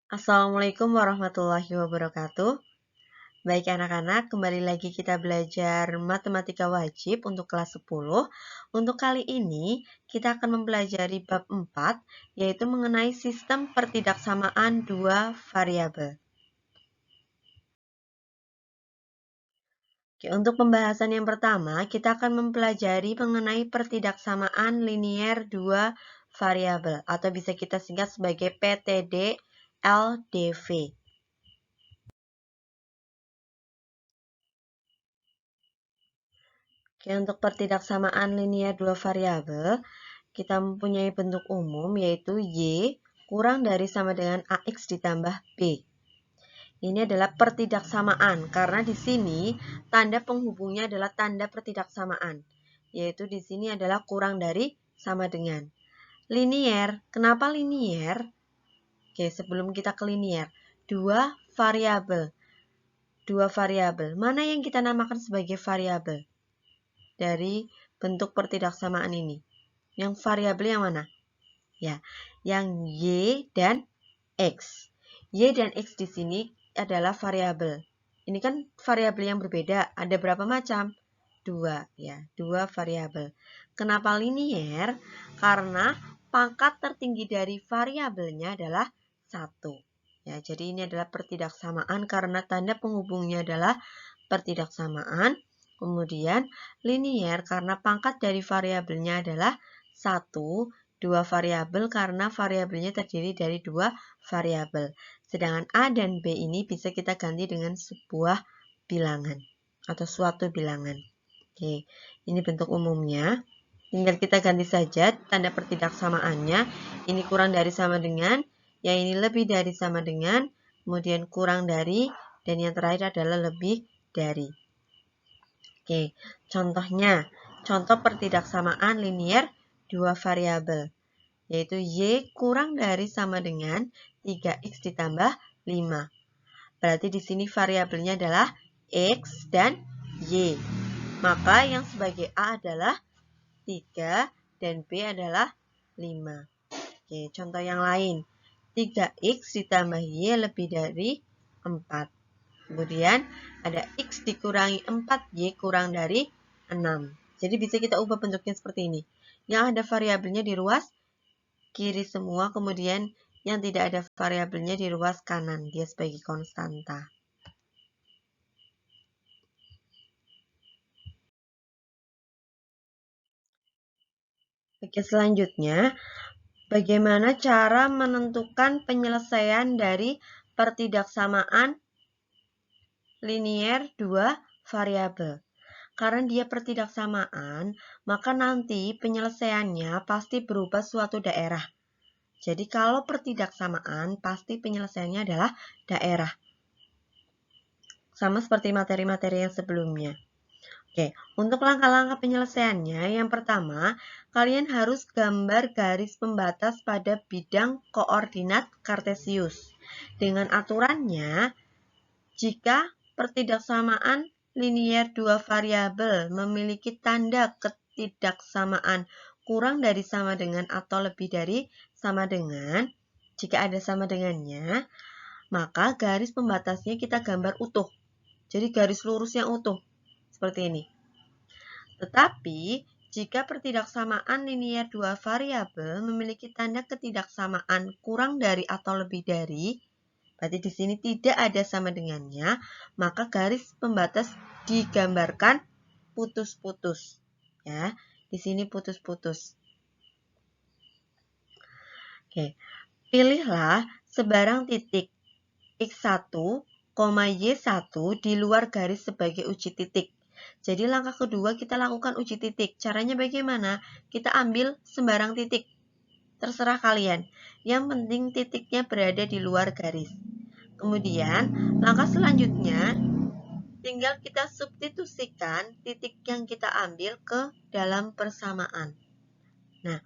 Assalamualaikum warahmatullahi wabarakatuh. Baik anak-anak, kembali lagi kita belajar matematika wajib untuk kelas 10. Untuk kali ini, kita akan mempelajari bab 4, yaitu mengenai sistem pertidaksamaan dua variabel. Oke, untuk pembahasan yang pertama, kita akan mempelajari mengenai pertidaksamaan linier dua variabel, atau bisa kita singkat sebagai PTD LDV. Oke, untuk pertidaksamaan linier dua variabel, kita mempunyai bentuk umum yaitu Y kurang dari sama dengan AX ditambah B. Ini adalah pertidaksamaan karena di sini tanda penghubungnya adalah tanda pertidaksamaan, yaitu di sini adalah kurang dari sama dengan. Linier, kenapa linier? Oke, sebelum kita ke linier, dua variabel. Mana yang kita namakan sebagai variabel dari bentuk pertidaksamaan ini? Yang variabel yang mana? Ya, yang Y dan X. Y dan X di sini adalah variabel. Ini kan variabel yang berbeda. Ada berapa macam? Dua, ya, dua variabel. Kenapa linier? Karena pangkat tertinggi dari variabelnya adalah 1. Ya, jadi ini adalah pertidaksamaan karena tanda penghubungnya adalah pertidaksamaan. Kemudian linier karena pangkat dari variabelnya adalah 1, dua variabel karena variabelnya terdiri dari dua variabel. Sedangkan A dan B ini bisa kita ganti dengan sebuah bilangan atau suatu bilangan. Oke, ini bentuk umumnya. Tinggal kita ganti saja tanda pertidaksamaannya. Ini kurang dari sama dengan, yang ini lebih dari sama dengan, kemudian kurang dari, dan yang terakhir adalah lebih dari. Oke, contohnya, contoh pertidaksamaan linier dua variabel, yaitu Y kurang dari sama dengan 3X ditambah 5. Berarti di sini variabelnya adalah X dan Y. Maka yang sebagai A adalah 3 dan B adalah 5. Oke, contoh yang lain. 3X ditambah Y lebih dari 4. Kemudian ada X dikurangi 4Y kurang dari 6. Jadi bisa kita ubah bentuknya seperti ini. Yang ada variabelnya di ruas kiri semua, kemudian yang tidak ada variabelnya di ruas kanan. Dia sebagai konstanta. Oke, selanjutnya, bagaimana cara menentukan penyelesaian dari pertidaksamaan linier dua variabel? Karena dia pertidaksamaan, maka nanti penyelesaiannya pasti berubah suatu daerah. Jadi kalau pertidaksamaan, pasti penyelesaiannya adalah daerah. Sama seperti materi-materi yang sebelumnya. Oke, untuk langkah-langkah penyelesaiannya, yang pertama, kalian harus gambar garis pembatas pada bidang koordinat kartesius. Dengan aturannya, jika pertidaksamaan linier dua variabel memiliki tanda ketidaksamaan kurang dari sama dengan atau lebih dari sama dengan, jika ada sama dengannya, maka garis pembatasnya kita gambar utuh. Jadi garis lurus yang utuh, seperti ini. Tetapi, jika pertidaksamaan linier dua variabel memiliki tanda ketidaksamaan kurang dari atau lebih dari, berarti di sini tidak ada sama dengannya, maka garis pembatas digambarkan putus-putus. Ya, di sini putus-putus. Oke, pilihlah sebarang titik X1, Y1 di luar garis sebagai uji titik. Jadi langkah kedua kita lakukan uji titik. Caranya bagaimana? Kita ambil sembarang titik. Terserah kalian. Yang penting titiknya berada di luar garis. Kemudian langkah selanjutnya tinggal kita substitusikan titik yang kita ambil ke dalam persamaan. Nah,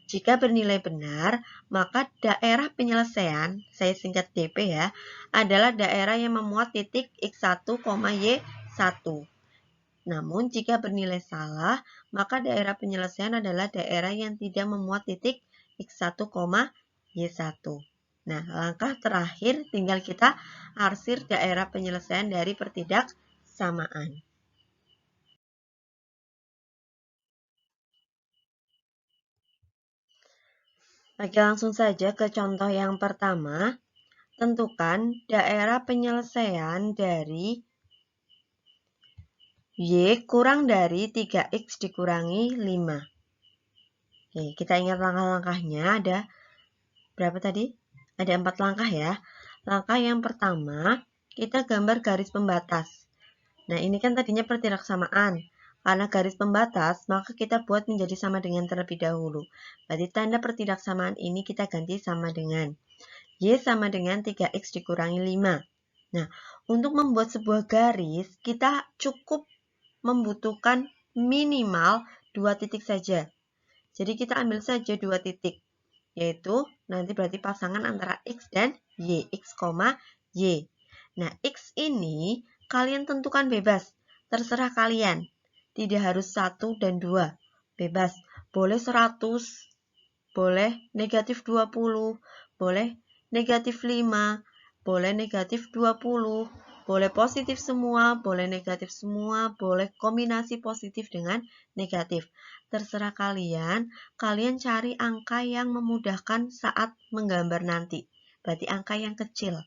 jika bernilai benar, maka daerah penyelesaian, saya singkat DP ya, adalah daerah yang memuat titik X1, Y1. Namun, jika bernilai salah, maka daerah penyelesaian adalah daerah yang tidak memuat titik X1, Y1. Nah, langkah terakhir tinggal kita arsir daerah penyelesaian dari pertidaksamaan. Oke, langsung saja ke contoh yang pertama. Tentukan daerah penyelesaian dari Y kurang dari 3X dikurangi 5. Oke, kita ingat langkah-langkahnya ada berapa tadi? Ada 4 langkah ya. Langkah yang pertama, kita gambar garis pembatas. Nah, ini kan tadinya pertidaksamaan. Karena garis pembatas, maka kita buat menjadi sama dengan terlebih dahulu. Berarti tanda pertidaksamaan ini kita ganti sama dengan Y sama dengan 3X dikurangi 5. Nah, untuk membuat sebuah garis, kita cukup membutuhkan minimal 2 titik saja. Jadi kita ambil saja 2 titik, yaitu nanti berarti pasangan antara X dan Y, X, Y. Nah, X ini kalian tentukan bebas, terserah kalian. Tidak harus 1 dan 2, bebas. Boleh 100, boleh negatif 20, boleh negatif 5, boleh negatif 20, boleh positif semua, boleh negatif semua, boleh kombinasi positif dengan negatif. Terserah kalian, kalian cari angka yang memudahkan saat menggambar nanti. Berarti angka yang kecil.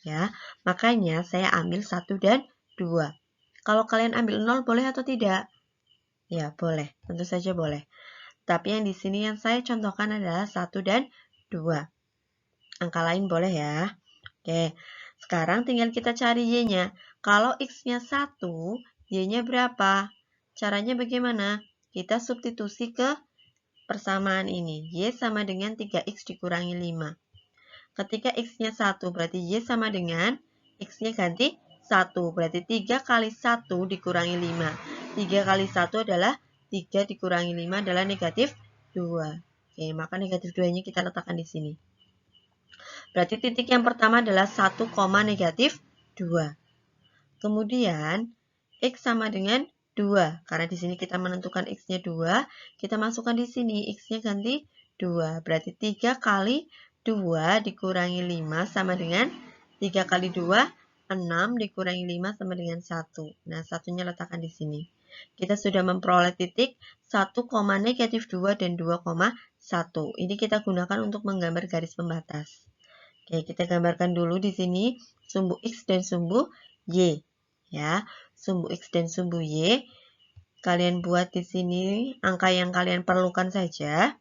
Ya, makanya saya ambil 1 dan 2. Kalau kalian ambil 0 boleh atau tidak? Ya, boleh. Tentu saja boleh. Tapi yang di sini yang saya contohkan adalah 1 dan 2. Angka lain boleh ya. Oke, sekarang tinggal kita cari Y-nya. Kalau X-nya 1, Y-nya berapa? Caranya bagaimana? Kita substitusi ke persamaan ini. Y sama dengan 3X dikurangi 5. Ketika X-nya 1, berarti Y sama dengan X-nya ganti 1. Berarti 3 kali 1 dikurangi 5. 3 kali 1 adalah 3 dikurangi 5 adalah negatif 2. Oke, maka negatif 2-nya kita letakkan di sini. Berarti titik yang pertama adalah 1, negatif 2. Kemudian, X sama dengan 2. Karena di sini kita menentukan X-nya 2, kita masukkan di sini. X-nya ganti 2. Berarti 3 kali 2 dikurangi 5 sama dengan 3 kali 2, 6 dikurangi 5 sama dengan 1. Nah, satunya letakkan di sini. Kita sudah memperoleh titik 1, negatif 2 dan 2,1. Ini kita gunakan untuk menggambar garis pembatas. Oke, kita gambarkan dulu di sini sumbu X dan sumbu Y. Ya, sumbu X dan sumbu Y. Kalian buat di sini angka yang kalian perlukan saja.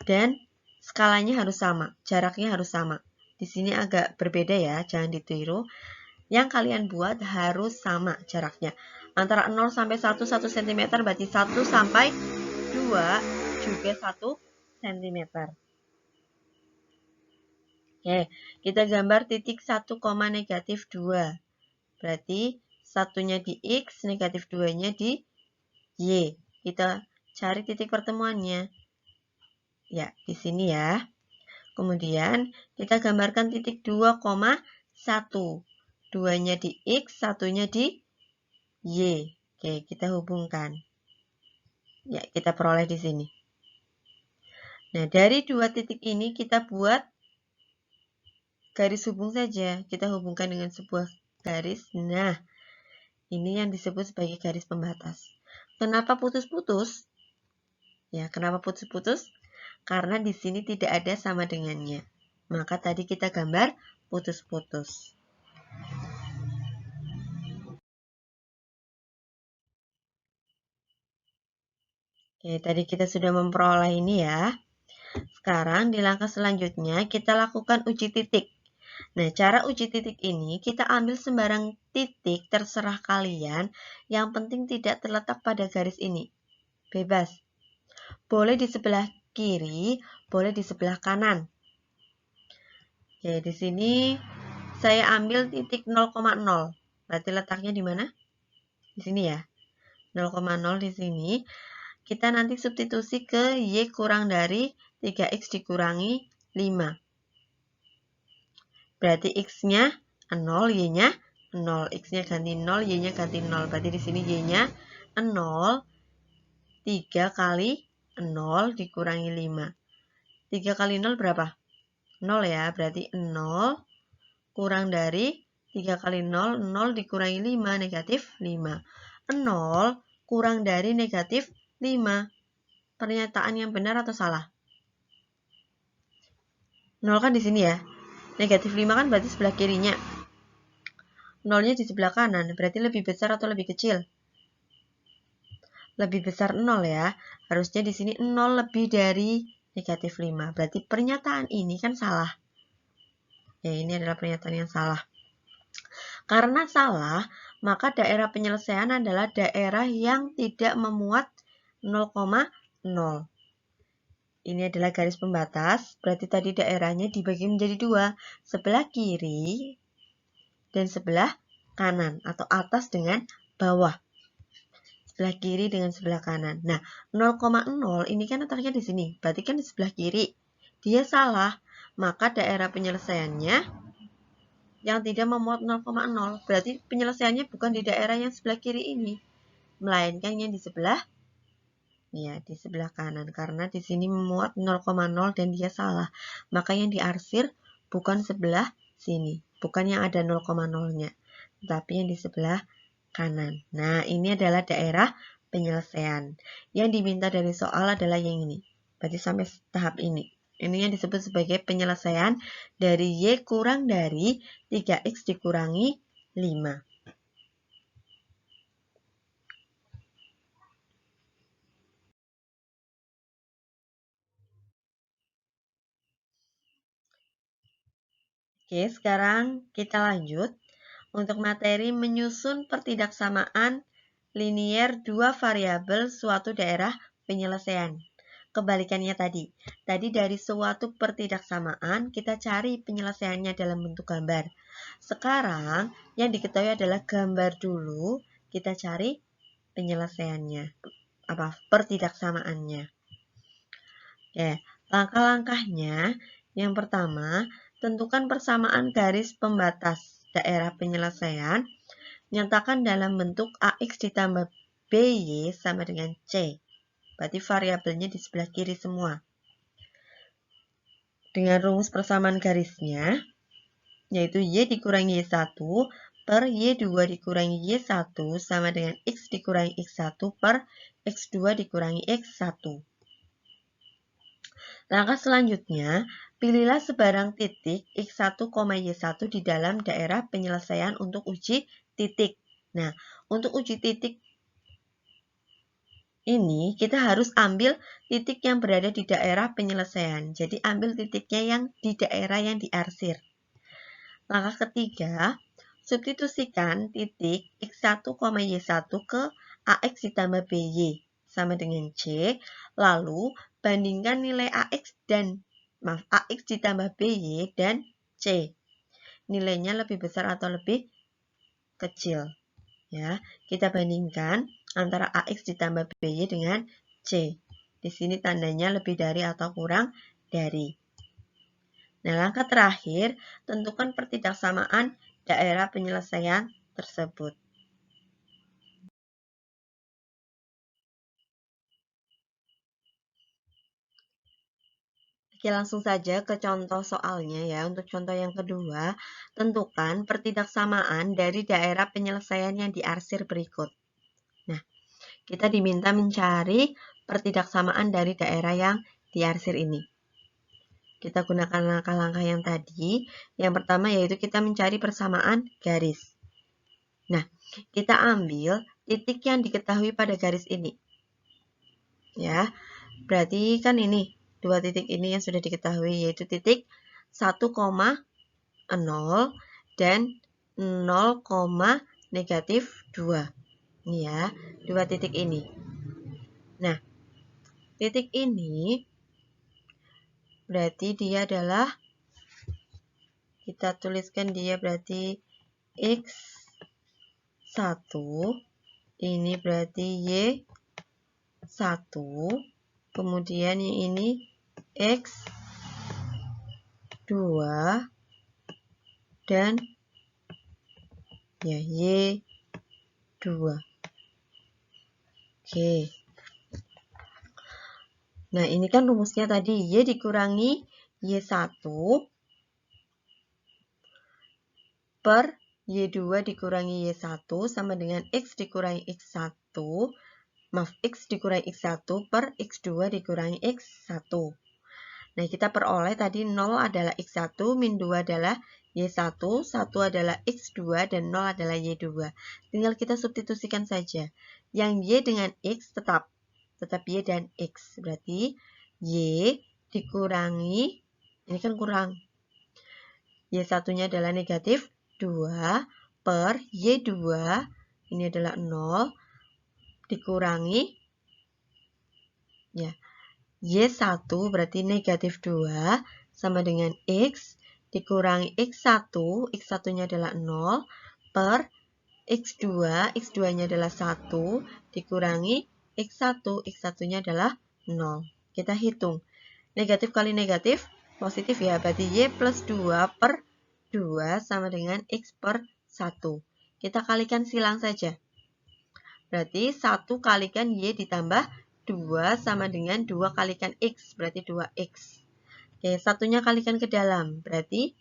Dan skalanya harus sama, jaraknya harus sama. Di sini agak berbeda ya, jangan ditiru. Yang kalian buat harus sama jaraknya. Antara 0 sampai 1 cm, berarti 1 sampai 2 juga 1 cm. Oke, kita gambar titik 1, negatif 2. Berarti satunya di X, negatif 2-nya di Y. Kita cari titik pertemuannya. Ya, di sini ya. Kemudian kita gambarkan titik 2,1. 2-nya di X, satunya di Y. Oke, kita hubungkan. Ya, kita peroleh di sini. Nah, dari dua titik ini kita buat garis hubung saja. Kita hubungkan dengan sebuah garis. Nah, ini yang disebut sebagai garis pembatas. Kenapa putus-putus? Ya, kenapa putus-putus? Karena di sini tidak ada sama dengannya. Maka tadi kita gambar putus-putus. Oke, tadi kita sudah memperoleh ini ya. Sekarang di langkah selanjutnya kita lakukan uji titik. Nah, cara uji titik ini kita ambil sembarang titik terserah kalian. Yang penting tidak terletak pada garis ini. Bebas. Boleh di sebelah kiri, boleh di sebelah kanan. Oke, di sini saya ambil titik 0,0. Berarti letaknya di mana? Di sini ya. 0,0 di sini. Kita nanti substitusi ke Y kurang dari 3X dikurangi 5. Berarti X-nya 0, Y-nya 0. X-nya ganti 0, Y-nya ganti 0. Berarti di sini Y-nya 0. 3 kali 0 dikurangi 5. 3 kali 0 berapa? 0 ya, berarti 0 kurang dari 3 kali 0, 0 dikurangi 5, negatif 5. 0 kurang dari negatif 5. Pernyataan yang benar atau salah? 0 kan di sini ya. Negatif 5 kan berarti sebelah kirinya. 0-nya di sebelah kanan, berarti lebih besar atau lebih kecil? Lebih besar 0 ya. Harusnya di sini 0 lebih dari negatif 5. Berarti pernyataan ini kan salah. Ya, ini adalah pernyataan yang salah. Karena salah, maka daerah penyelesaian adalah daerah yang tidak memuat 0,0. Ini adalah garis pembatas, berarti tadi daerahnya dibagi menjadi dua, sebelah kiri dan sebelah kanan, atau atas dengan bawah. Sebelah kiri dengan sebelah kanan. Nah, 0,0 ini kan letaknya di sini, berarti kan di sebelah kiri. Dia salah, maka daerah penyelesaiannya yang tidak memuat 0,0, berarti penyelesaiannya bukan di daerah yang sebelah kiri ini, melainkan yang di sebelah kanan, karena di sini memuat 0,0 dan dia salah. Maka yang diarsir bukan sebelah sini, bukan yang ada 0,0-nya, tapi yang di sebelah kanan. Nah, ini adalah daerah penyelesaian. Yang diminta dari soal adalah yang ini. Berarti sampai tahap ini. Ini yang disebut sebagai penyelesaian dari Y kurang dari 3X dikurangi 5. Oke, sekarang kita lanjut. Untuk materi menyusun pertidaksamaan linier dua variabel suatu daerah penyelesaian. Kebalikannya tadi. Tadi dari suatu pertidaksamaan, kita cari penyelesaiannya dalam bentuk gambar. Sekarang, yang diketahui adalah gambar dulu, kita cari penyelesaiannya. Pertidaksamaannya. Oke, langkah-langkahnya, yang pertama, tentukan persamaan garis pembatas daerah penyelesaian. Nyatakan dalam bentuk AX ditambah BY sama dengan C. Berarti variabelnya di sebelah kiri semua. Dengan rumus persamaan garisnya, yaitu Y dikurangi Y1 per Y2 dikurangi Y1 sama dengan X dikurangi X1 per X2 dikurangi X1. Langkah selanjutnya, pilihlah sebarang titik X1, Y1 di dalam daerah penyelesaian untuk uji titik. Nah, untuk uji titik ini kita harus ambil titik yang berada di daerah penyelesaian. Jadi ambil titiknya yang di daerah yang diarsir. Langkah ketiga, substitusikan titik X1, Y1 ke AX ditambah BY sama dengan C. Lalu bandingkan nilai AX ditambah BY dan C. Nilainya lebih besar atau lebih kecil. Ya, kita bandingkan antara AX ditambah BY dengan C. Di sini tandanya lebih dari atau kurang dari. Nah, langkah terakhir, tentukan pertidaksamaan daerah penyelesaian tersebut. Oke, langsung saja ke contoh soalnya ya. Untuk contoh yang kedua, tentukan pertidaksamaan dari daerah penyelesaian yang diarsir berikut. Nah, kita diminta mencari pertidaksamaan dari daerah yang diarsir ini. Kita gunakan langkah-langkah yang tadi. Yang pertama yaitu kita mencari persamaan garis. Nah, kita ambil titik yang diketahui pada garis ini. Ya, berarti kan ini. Dua titik ini yang sudah diketahui, yaitu titik 1,0 dan 0, negatif 2. Ini ya, dua titik ini. Nah, titik ini berarti dia adalah, kita tuliskan dia berarti X1, ini berarti Y1, kemudian yang ini X2 dan ya Y2. Oke. Nah, ini kan rumusnya tadi Y dikurangi Y1 per Y2 dikurangi Y1 sama dengan X dikurangi X1. Maaf, X dikurangi X1 per X2 dikurangi X1. Nah, kita peroleh tadi 0 adalah X1, min 2 adalah Y1, 1 adalah X2, dan 0 adalah Y2. Tinggal kita substitusikan saja. Yang Y dengan X tetap Y dan X. Berarti Y dikurangi, ini kan kurang. Y1-nya adalah negatif 2 per Y2, ini adalah 0, dikurangi, ya, Y1 berarti negatif 2 sama dengan X dikurangi X1, X1-nya adalah 0 per X2, X2-nya adalah 1 dikurangi X1, X1-nya adalah 0. Kita hitung. Negatif kali negatif, positif ya, berarti Y plus 2 per 2 sama dengan X per 1. Kita kalikan silang saja. Berarti 1 kalikan Y ditambah 2 sama dengan 2 kalikan X, berarti 2X. Oke, satunya kalikan ke dalam, berarti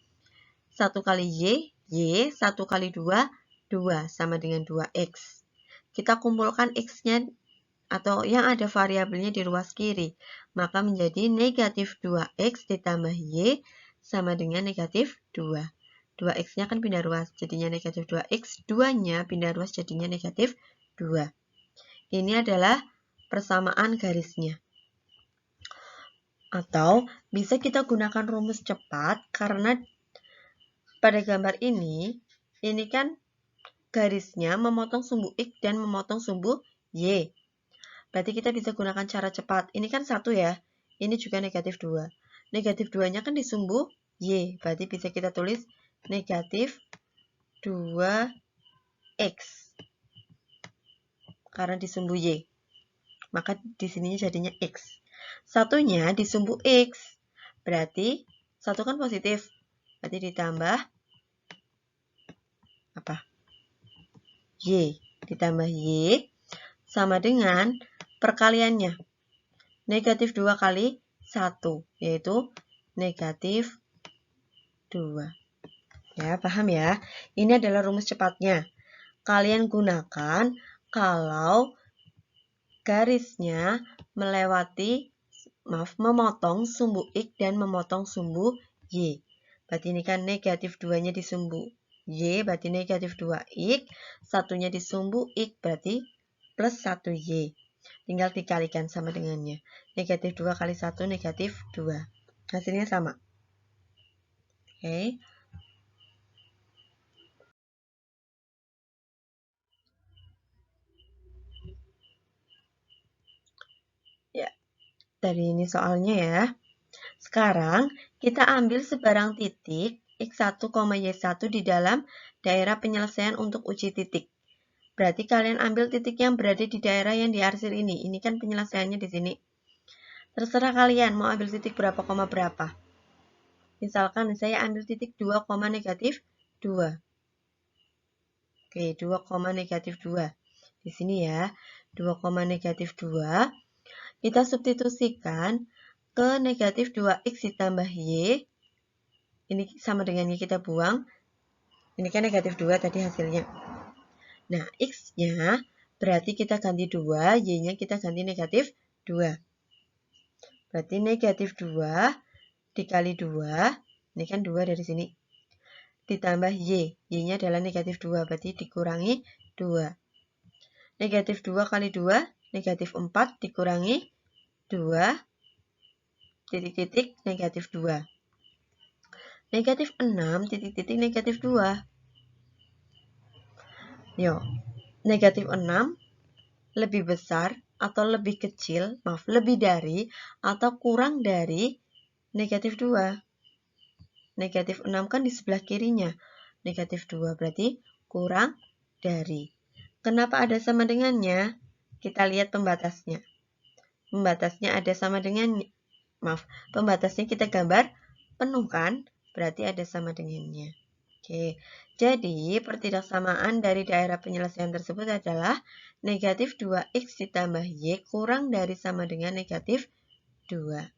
1 kali Y, 1 kali 2, 2 sama dengan 2X. Kita kumpulkan X-nya atau yang ada variabelnya di ruas kiri, maka menjadi negatif 2X ditambah Y sama dengan negatif 2. 2X-nya kan pindah ruas, jadinya negatif 2X, 2-nya pindah ruas, jadinya negatif 2. Ini adalah persamaan garisnya. Atau bisa kita gunakan rumus cepat karena pada gambar ini kan garisnya memotong sumbu X dan memotong sumbu Y. Berarti kita bisa gunakan cara cepat. Ini kan 1 ya, ini juga negatif 2. Negatif 2-nya kan di sumbu Y, berarti bisa kita tulis negatif 2X. Karena di sumbu Y. Maka di sini jadinya X. Satunya di sumbu X. Berarti 1 kan positif. Berarti ditambah apa? Y. Ditambah Y sama dengan perkaliannya. Negatif 2 kali 1. Yaitu negatif 2. Ya, paham ya? Ini adalah rumus cepatnya. Kalian gunakan kalau garisnya memotong sumbu X dan memotong sumbu Y. Berarti ini kan negatif 2-nya di sumbu Y, berarti negatif 2X. Satunya di sumbu X, berarti plus 1Y. Tinggal dikalikan sama dengannya. Negatif 2 kali 1, negatif 2. Hasilnya sama. Oke. Ya, dari ini soalnya ya. Sekarang kita ambil sebarang titik X1, Y1 di dalam daerah penyelesaian untuk uji titik. Berarti kalian ambil titik yang berada di daerah yang diarsir ini. Ini kan penyelesaiannya di sini. Terserah kalian mau ambil titik berapa, berapa. Misalkan saya ambil titik 2, negatif 2. Oke, 2, negatif 2. Di sini ya, 2, negatif 2. Kita substitusikan ke negatif 2X ditambah Y. Ini sama dengan Y kita buang. Ini kan negatif 2 tadi hasilnya. Nah, X-nya berarti kita ganti 2, Y-nya kita ganti negatif 2. Berarti negatif 2 dikali 2, ini kan 2 dari sini. Ditambah Y, Y-nya adalah negatif 2, berarti dikurangi 2. Negatif 2 kali 2, negatif 4 dikurangi 2, titik-titik negatif 2. Negatif 6, titik-titik negatif 2. Yo, negatif 6 lebih besar atau lebih kecil, lebih dari atau kurang dari negatif 2. Negatif 6 kan di sebelah kirinya. Negatif 2 berarti kurang dari. Kenapa ada sama dengannya? Kita lihat pembatasnya. Pembatasnya ada sama dengan, pembatasnya kita gambar penuh kan? Berarti ada sama dengannya. Oke, jadi pertidaksamaan dari daerah penyelesaian tersebut adalah negatif 2X ditambah Y kurang dari sama dengan negatif 2.